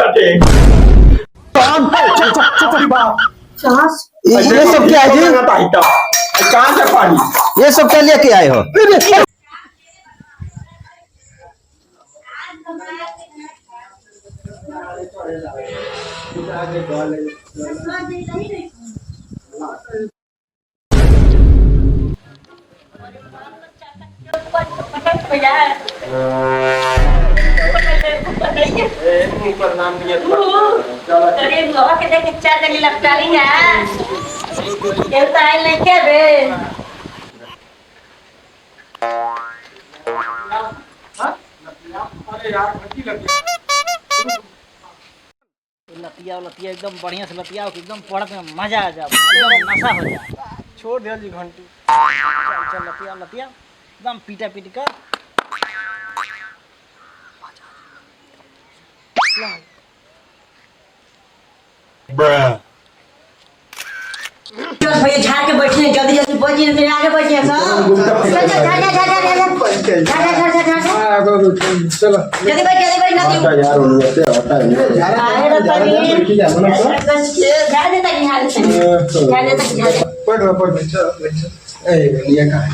बाटे। ये सब क्या है जी? कहाँ से पानी? ये सब क्या लेके आए हो? लतिया लतिया एकदम बढ़िया से लतिया एकदम पढ़त में मजा आ जाए, एकदम नशा हो जाए। छोड़ दे जी घंटी, चल चल लतिया लतिया एकदम पीटा पीट कर। भैया झाड़ के बैठे हैं, जल्दी जल्दी बैठिए, मेरे आगे बैठिए सब। चल चल झाड़ झाड़ झाड़ झाड़ झाड़ चलो जल्दी बैठ नदी यार उनसे होता है आए ना तनी झाड़ देता कि झाड़ देता कि झाड़ पढ़ चल ए ये कहां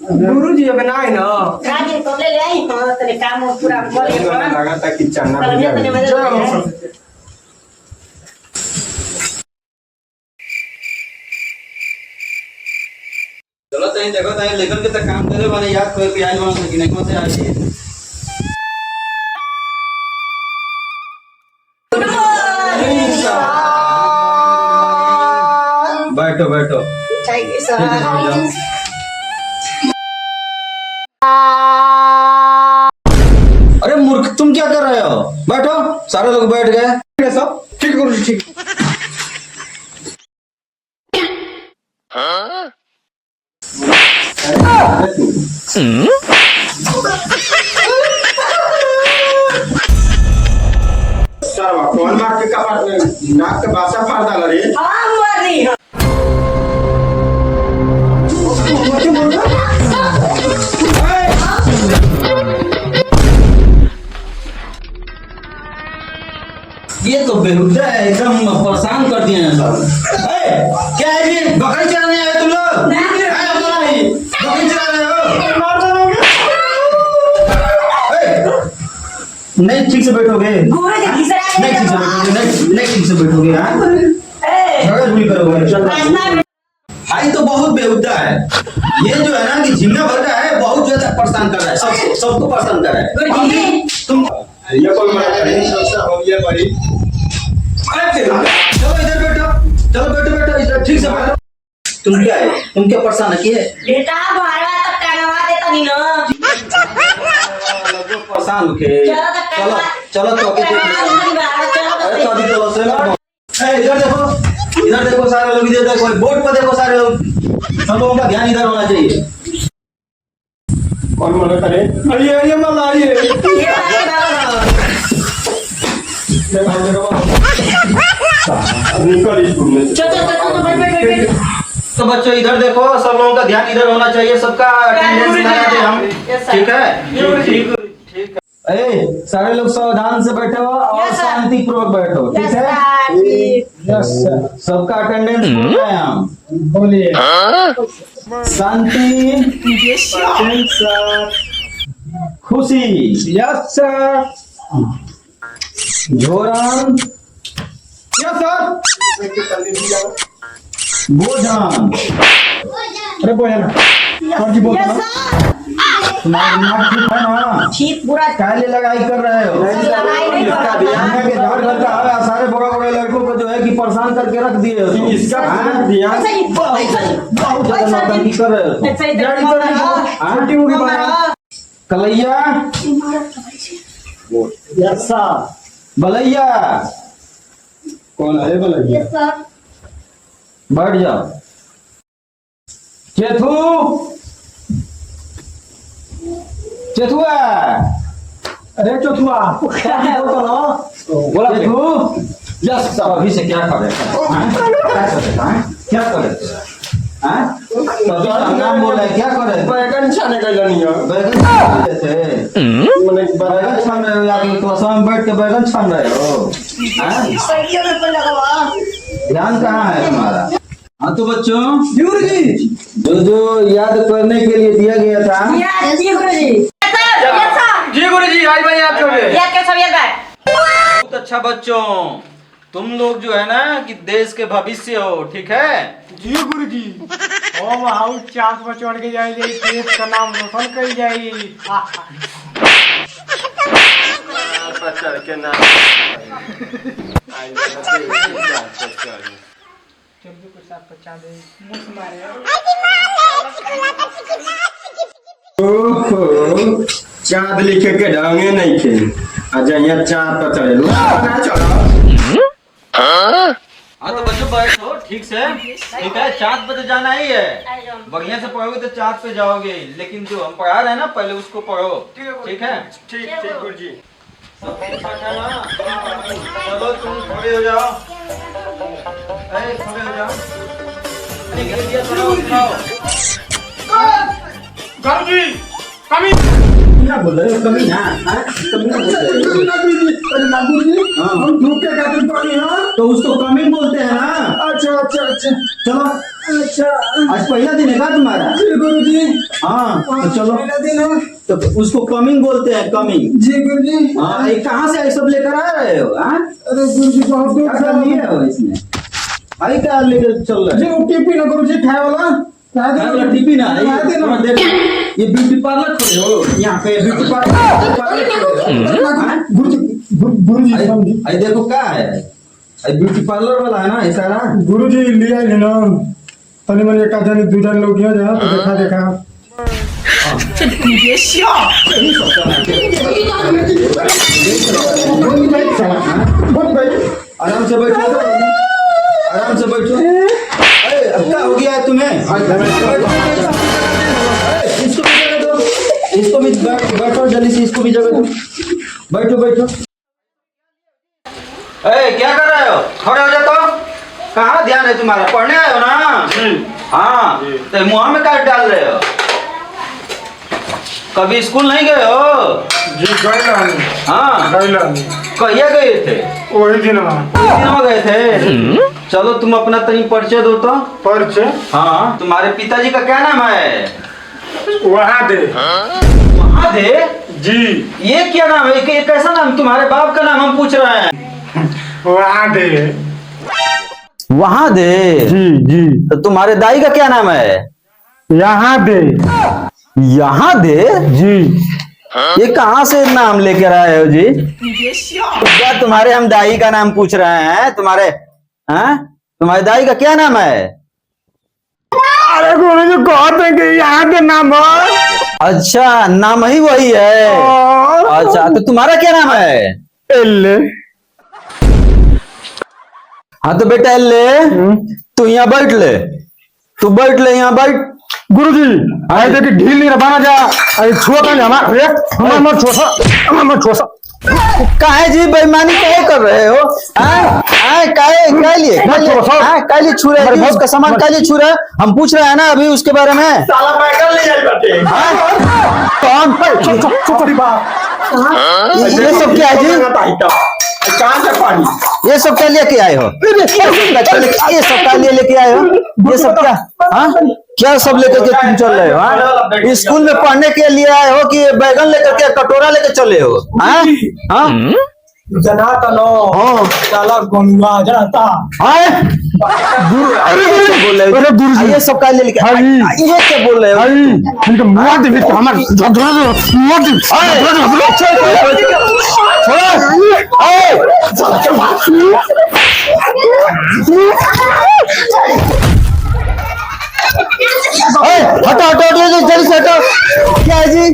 गुरुजी अब ना है ना राजी तो ले आई हां तेरे काम पूरा कर ले लगा था कि चना चलो तहीं देखो तहीं लेकर के तक काम करे वाले याद कर के आज बना सकी नहीं कौन से आज बैठो बैठो चाहिए सर। अरे मूर्ख तुम क्या कर रहे हो? बैठो सारे लोग बैठ गए सब ठीक गुरुजी ठीक कौन मार के कपाट में नाक के बासा फाड़ डाला रे हां मर रही है ये तो बेहुदा है, एकदम परेशान कर दिए हैं सब। क्या है जी बकरी चराने आए तुम लोग? बकरी चरा रहे हो? नहीं ठीक से बैठोगे? गुरुजी घिसरा नहीं ठीक से बैठोगे? नहीं ठीक से बैठोगे? हाँ झगड़ा झूली करोगे? भाई तो बहुत बेहुदा है ये जो है ना कि झिंगा भर का है, बहुत ज्यादा परेशान कर रहा है, सबको परेशान कर रहा है। तुम ये कोई मना नहीं सबसे हो गया बड़ी चलो इधर बैठो, चलो बैठो बैठो इधर ठीक से बैठो। तुम क्या है, तुम क्या परेशान है? बेटा भाड़ा तक टंगवा देता नहीं ना परेशान होके चलो चलो तो इधर देखो सारे लोग, इधर देखो बोर्ड पर देखो सारे लोग, सब लोगों का ध्यान इधर होना चाहिए। कौन मना करे? आइए मत आइए तो बच्चों इधर देखो, सब लोगों का ध्यान इधर होना चाहिए, सबका अटेंडेंस लगाते हम, ठीक है? ठीक है। सारे लोग सावधान से बैठो और शांति पूर्वक बैठो, ठीक है? Yes sir. सबका अटेंडेंस बोल रहे हैं हम, बोलिए शांति, खुशी, yes sir, Zoran, yes sir, भोजन, अरे बोले ना कौन सी बोल रहा तुम्हारा दिमाग ठीक है ना? ठीक पूरा काहे लगाई कर रहे हो? लगाई नहीं कर रहा। यहाँ के घर घर का है, सारे बड़े बड़े लड़कों को जो है कि परेशान करके रख दिए हो तुम। इसका हाँ? ध्यान बहुत ज्यादा नौटंकी कर रहे हो तुम। छोटी होगी बात कलैया, यस सर बलैया, कौन है बोला बैठ जाओ। चेथू, चेथुआ, अरे चौथुआ क्या बोला चेथू, यस सर। अभी से क्या कर रहे थे? क्या कर रहे थे? कभी का नाम बोला है, क्या कर रहे हैं? बैगन छाने का नहीं है। बैगन छान रहे थे? मैंने बैगन छान रहे हो या कि क्लास में बैठ के बैगन छान रहे हो? हाँ? सरिया में पड़ लगा। ध्यान कहाँ है तुम्हारा? हाँ तो बच्चों, गुरुजी जो जो याद करने के लिए दिया गया था, जी गुरुजी। जी गुरुजी आज भाई आप छोड़े। ये क्या सब याद है? बहुत अच्छा बच्चों, तुम लोग जो है ना कि देश के भविष्य हो, ठीक है? जी गुरुजी। ओ हाउ चांद पर चढ़ के जाई देश का नाम रोशन कर जाई। चढ़ के ना चंदू के साथ बच्चा दे मुंह मारे। ओहो चाँद लिखे के ढंगे नहीं थे। अच्छा यहाँ चाँद पर चढ़े ना चढ़ो। हाँ तो बच्चों बैठो ठीक से, ठीक है? चाँद पे तो जाना ही है, बढ़िया से पढ़ोगे तो चाँद पे जाओगे, लेकिन जो हम पढ़ा रहे हैं ना पहले उसको पढ़ो, ठीक है? ठीक ठीक गुरुजी। सब ठीक ठाक है ना? चलो तुम खड़े हो जाओ, अरे खड़े हो जाओ, अरे गिर थोड़ा उठाओ। गुरुजी कमी क्या बोल रहे हो? कमी ना, हाँ? कमी ना बोल रहे हो? हाँ। हम धूप के खातिर पानी है। तो उसको कमी बोलते हैं ना। अच्छा अच्छा अच्छा चलो, अच्छा आज पहला दिन है का तुम्हारा? जी गुरुजी। हाँ तो चलो, पहला दिन है। तो उसको कमिंग बोलते हैं, कमिंग। जी गुरुजी। हाँ, ये कहाँ से सब लेकर आ रहे हो? हाँ? अरे गुरुजी बहुत दूर क्या से कर लिए हो इसमें? भाई क्या लेकर चल रहे जी हो? वो टिफिन है गुरुजी खाए वाला। क्या वाला टिफिन है? ये देखो, ये ब्यूटी पार्लर खोले हो यहाँ पे, ब्यूटी पार्लर। हाँ? गुरुजी समझी। आई देखो क्या है, आई ब्यूटी पार्लर वाला है ना ये सारा। गुरुजी लिया है ना तनी मनी एक आधे दो जन लोग यहाँ जा तो देखा देखा। आराम से बैठो, आराम से बैठो। अरे अब क्या हो गया है तुम्हें? इसको भी जगह दो, इसको भी बैठो जल्दी से, इसको भी जगह दो, बैठो बैठो। क्या कर रहे हो? खड़े हो जाओ तो। कहाँ ध्यान है तुम्हारा? पढ़ने आए हो ना? हाँ तो मुँह में काट डाल रहे हो? कभी स्कूल नहीं गए हो? जी गए हाँ नहीं कहिए गए थे? वही दिन में गए थे? चलो तुम अपना तनी परिचय दो तो। परिचय। हाँ तुम्हारे पिताजी का क्या नाम है? वहाँ दे। वहाँ दे जी। ये क्या नाम है? ये कैसा नाम? तुम्हारे बाप का नाम हम पूछ रहे हैं। वहाँ दे। वहाँ दे? जी जी। तो तुम्हारे दाई का क्या नाम है? यहाँ दे। यहाँ दे? जी। ये कहाँ से नाम लेकर आए हो जी? तो क्या तुम्हारे हम दाई का नाम पूछ रहे हैं? तुम्हारे हाँ तुम्हारे दाई का क्या नाम है? अरे गुरुजी कहते हैं कि यहाँ के नाम है। अच्छा नाम ही वही है। अच्छा तो तुम्हारा क्या नाम है? एल्ले। हाँ तो बेटा ले, तू यहाँ बैठ ले, तू बैठ ले यहाँ बैठ। गुरुजी आए थे कि ढील नहीं रबाना जा। अरे छोटा हमारा मत छोसा। काहे जी बेईमानी काहे कर रहे हो? काहे लिए छू रहे हैं? उसका सामान काहे लिए छू रहे हैं? हम पूछ रहे हैं ना अभी उसके बारे में। साला बैगन ले जाए बाटे। कौन? ये सब क्या है जी? कहाँ से पानी? ये सब क्या लेके आए हो? ये सब क्या लेके आए हो? ये सब क्या? हाँ क्या सब लेकर के तुम चल रहे हो? हाँ स्कूल में पढ़ने के लिए आए हो कि बैगन लेकर के कटोरा लेकर चले हो? हाँ हाँ जनाता नो। हाँ साला गोंगा जनाता। अरे बोल रहे हो? ये सब क्या लेके? ये क्या बोल रहे हो? इनका मुँह दे बिल्कुल हमारे मुँह दे। हटो जल्दी से हटो। क्या है जी?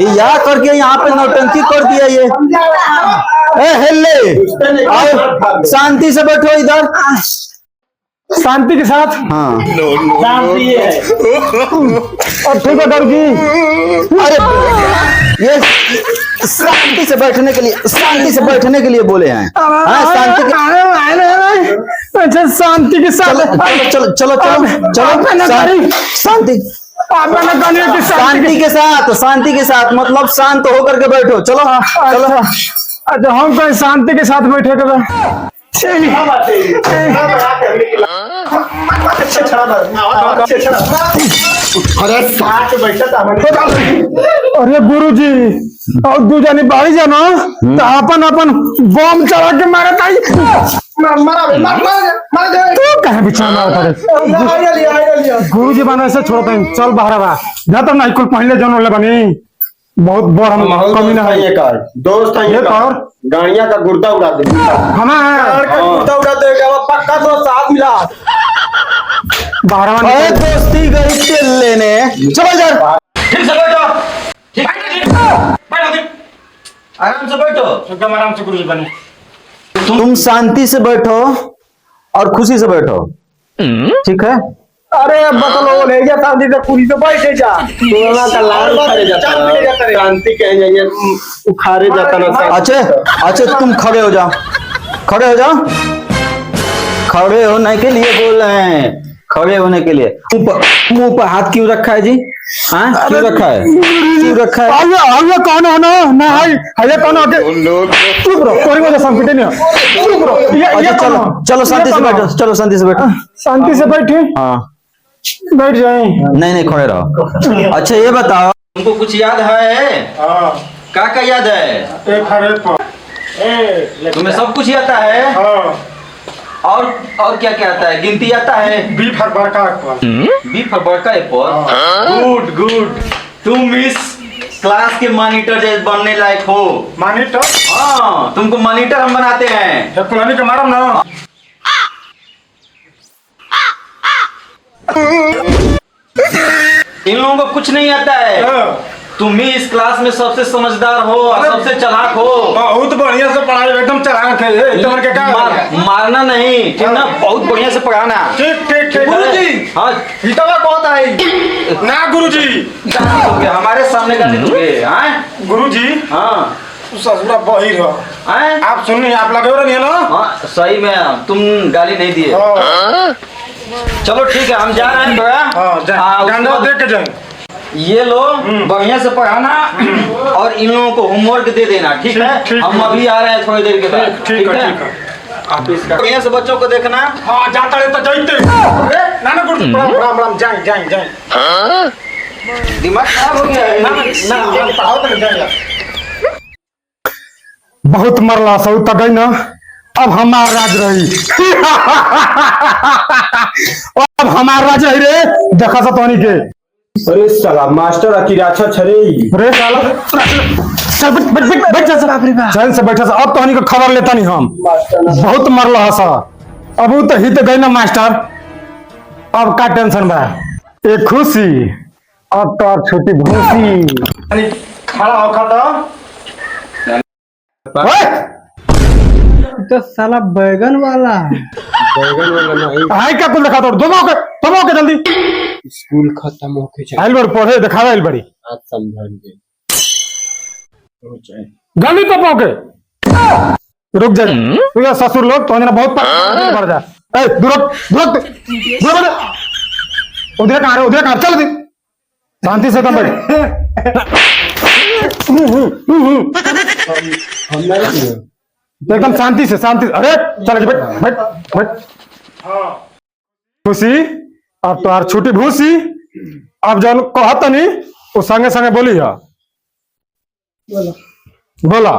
यहाँ करके यहाँ पे नौटंकी कर दिया ये। हेले शांति से बैठो इधर। शांति के साथ। हाँ शांति है। और ठीक है डर की। अरे ये शांति से बैठने के लिए, शांति से बैठने के लिए बोले हैं। हाँ, शांति के, अच्छा शांति के साथ। चलो चलो चलो चलो शांति, शांति के साथ, शांति के साथ मतलब शांत होकर के बैठो। चलो चलो। अच्छा हम कहीं शांति के साथ बैठे कर। अरे गुरु जी और दू जानी बाड़ी जानो तो अपन अपन बम चला के मारे ताई। तू कहे बिछा मार गुरु जी बना से छोड़ो कहीं चल बाहर बा जा तो नहीं कुल पहले जन ले बनी बहुत बड़ा कमी ना है। ये कर दोस्त है, ये कर गाड़ियां का गुर्दा उड़ा दे, हमारा गुर्दा उड़ा देगा पक्का। तो साथ मिला बाहर अरे दोस्ती गई तेल लेने, चलो यार। ठीक से बैठो। ठीक बैठो, आराम से बैठो। एकदम आराम से गुरु जी बने। तुम शांति से बैठो और खुशी से बैठो, ठीक है? अरे बतलो ले जा शांति से पूरी तो बैठे जा। कोरोना का लाल उखाड़े जाता है, शांति कह जाइए उखाड़े जाता ना। अच्छा अच्छा तुम खड़े हो जाओ, खड़े हो जाओ। खड़े होने के लिए बोल रहे हैं, खड़े होने के लिए। मुंह पर हाथ क्यों रखा है जी? हाँ क्यों रखा है, क्यों रखा है? आगे कौन हो ना है ये कौन हो चुप रहो, कोई वजह संकट नहीं है। चुप रहो ये चलो चलो शांति से बैठो, चलो शांति से बैठो। शांति से बैठे। हाँ बैठ जाए। नहीं खड़े रहो। अच्छा ये बताओ, तुमको कुछ याद है? का याद है? तुम्हें सब कुछ आता है? और क्या क्या आता है? गिनती आता है? बी फॉर बड़का एप्पल। गुड तुम इस क्लास के मॉनिटर जैसे बनने लायक हो। मॉनिटर? हाँ तुमको मॉनिटर हम बनाते हैं। पुरानी के मारम ना। इन लोगों को कुछ नहीं आता है। तुम ही इस क्लास में सबसे समझदार हो और सबसे चालाक हो। बहुत बढ़िया से पढ़ाई, एकदम चालाक है। मारना नहीं, ठीक ना? बहुत बढ़िया से पढ़ाना। ठीक गुरुजी। हाँ हितवा कौन आई ना गुरुजी? हमारे सामने गाली दोगे? हाँ गुरुजी। हाँ ससुरा बहिर हो। आप सुनिए, आप लगे हो नहीं ना? हाँ सही में तुम गाली नहीं दिए। चलो ठीक है हम जा रहे हैं थोड़ा। देख के जाए। ये लो बढ़िया से पढ़ाना और इन लोगों को होमवर्क दे देना, ठीक है? हम अभी आ रहे हैं थोड़ी देर के बाद। ठीक है। आप इसका बढ़िया से बच्चों को देखना। हाँ जाता है तो जाते। ना गुरु राम जाए। दिमाग खराब हो गया है। पढ़ाओ तो जाए। बहुत मरला सौ तक गई ना, अब हमार राज रही। अब हमार राज है रे, देखा सा तोनी के। अरे साला मास्टर अकीराछा छरे। अरे साला चल बैठ जा चैन से बैठा सा। अब तोनी का खबर लेता नहीं हम। बहुत मरला सा, अब वो तो हित गई ना मास्टर। अब का टेंशन बा? एक खुशी, अब तो छोटी भूसी खड़ा होखा तो साला बैगन वाला हाय क्या कुल दिखा दो दबो के जल्दी। स्कूल खत्म होके जाए आइल बड़ पढ़े दिखावा आइल बड़ी। आज समझाएंगे जल्दी तो पहुंचे। रुक जा तू या ससुर लोग तो ना बहुत पड़ जा। ए दूर उधर कहां चल दी शांति से बैठ। एकदम शांति से अरे चल बैठ। खुशी अब तो यार छुट्टी भूसी। अब जन कहत नहीं वो संगे बोली है बोला।